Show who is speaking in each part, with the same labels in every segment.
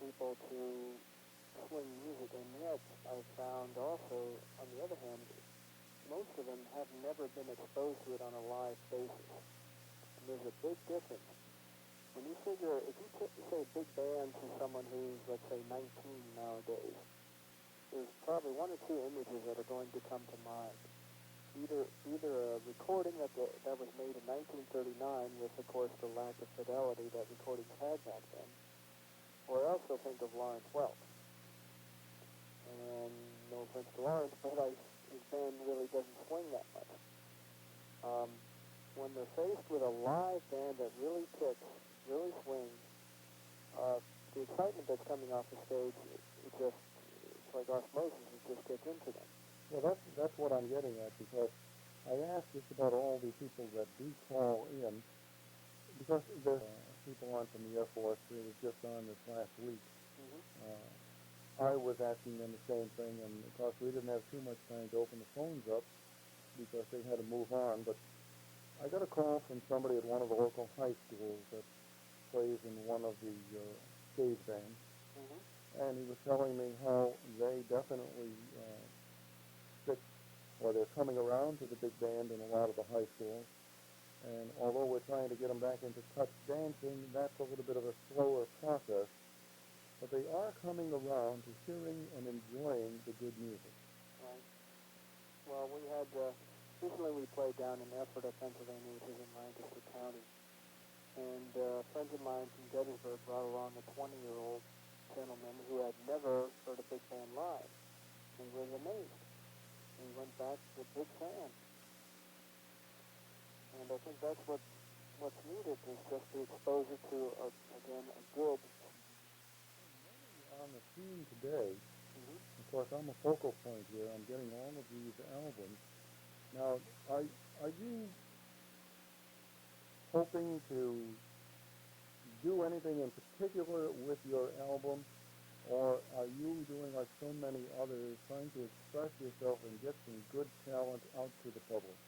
Speaker 1: people to swing music, and yet I found also, on the other hand, most of them have never been exposed to it on a live basis. And there's a big difference. When you figure, if you say big band to someone who's, let's say, 19 nowadays, there's probably one or two images that are going to come to mind. Either a recording that was made in 1939 with, of course, the lack of fidelity that recordings had back then, or else they'll think of Lawrence Welk. And no offense to Lawrence, but his band really doesn't swing that much. When they're faced with a live band that really kicks, really swings, the excitement that's coming off the stage, it's like osmosis, it just gets into them.
Speaker 2: Well, that's what I'm getting at, because I asked just about all the people that do call in, because the people on from the Air Force, it was just on this last week. I was asking them the same thing, and of course we didn't have too much time to open the phones up because they had to move on, but I got a call from somebody at one of the local high schools that plays in one of the stage bands, and he was telling me how they definitely stick, or they're coming around to the big band in a lot of the high schools, and although we're trying to get them back into touch dancing, that's a little bit of a slower process, but they are coming around to hearing and enjoying the good music.
Speaker 1: Right. Well, we had, recently we played down in Ephrata, Pennsylvania, which is in Lancaster County, and friends of mine from Gettysburg brought along a 20-year-old gentleman who had never heard a big band live. He was amazed. He went back a big fan. And I think that's what's needed, is just the exposure to, again, a good...
Speaker 2: On the scene today, of course, I'm a focal point here. I'm getting all of these albums. Now, are you hoping to do anything in particular with your album, or are you doing like so many others, trying to express yourself and get some good talent out to the public?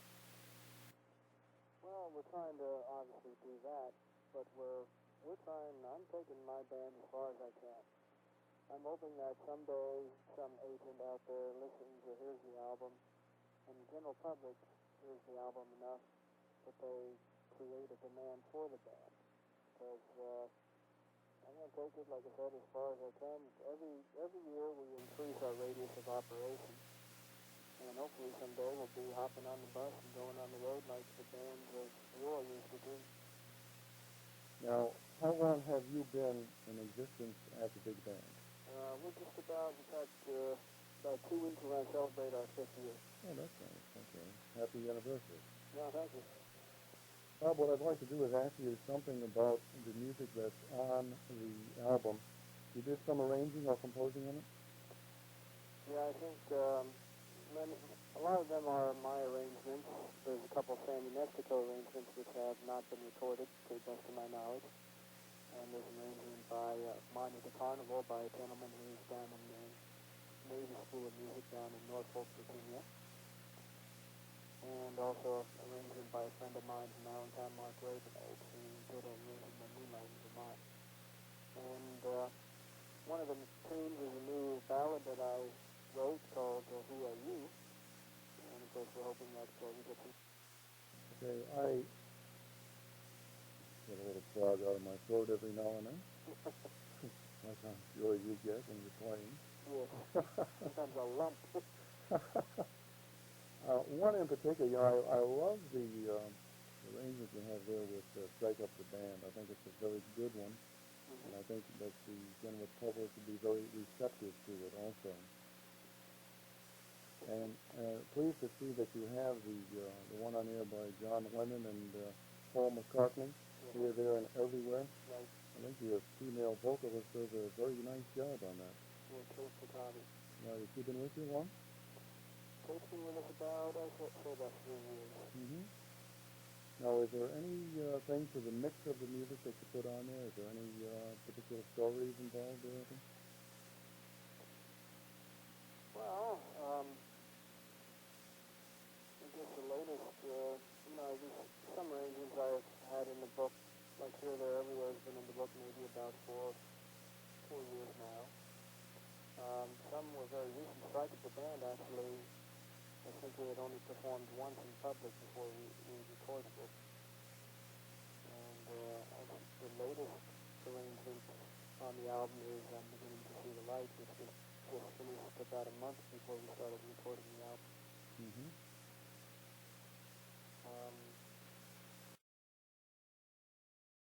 Speaker 1: Well, we're trying to obviously do that, but I'm taking my band as far as I can. I'm hoping that someday some agent out there listens or hears the album, and the general public hears the album enough that they create a demand for the band. Because I'm going to take it, like I said, as far as I can. Every year we increase our radius of operation, and hopefully someday we'll be hopping on the bus and going on the road like the bands of yore used to do.
Speaker 2: Now, how long have you been in existence as a big band?
Speaker 1: We're just about 2 weeks we're going to celebrate our 5th year.
Speaker 2: Oh, that's nice. Okay. Happy anniversary.
Speaker 1: No, thank you.
Speaker 2: Bob, what I'd like to do is ask you something about the music that's on the album. You did some arranging or composing in it?
Speaker 1: Yeah, I think a lot of them are my arrangements. There's a couple of Sandy Mexico arrangements which have not been recorded, to the best of my knowledge. And there's an arrangement by Monty the Carnival by a gentleman who's down in the Navy School of Music down in Norfolk, Virginia. And also an arrangement by a friend of mine from Allentown, Mark Ravenoak, who did an arrangement in Moonlight in Vermont. And one of the tunes is a new ballad that I wrote called Who Are You? And of course we're hoping that we get some...
Speaker 2: Okay, I get a little frog out of my throat every now and then. Like I'm sure you get when you're playing.
Speaker 1: Yes, sometimes a lump.
Speaker 2: One in particular, I love the arrangement you have there with Strike Up the Band. I think it's a very good one, and I think that the general public would be very receptive to it also. And pleased to see that you have the one on here by John Lennon and Paul McCartney. Here, there, and everywhere.
Speaker 1: Right.
Speaker 2: I think your female vocalist does a very nice job on that.
Speaker 1: Yeah, Kate Piccardi.
Speaker 2: Now, has she been with you long?
Speaker 1: Kate's been with us about 3 years.
Speaker 2: Now, is there any thing to the mix of the music that you put on there? Is there any particular stories involved or anything?
Speaker 1: Well, I guess the latest, some arrangements I've had in the book, like Here, There, Everywhere has been in the book maybe about 4 or years now. Some were very recent. Strike of the Band, actually, I think we had only performed once in public before we recorded it. And the latest arrangement on the album is I'm Beginning to See the Light, which was just finished about a month before we started recording the album.
Speaker 2: Mm-hmm.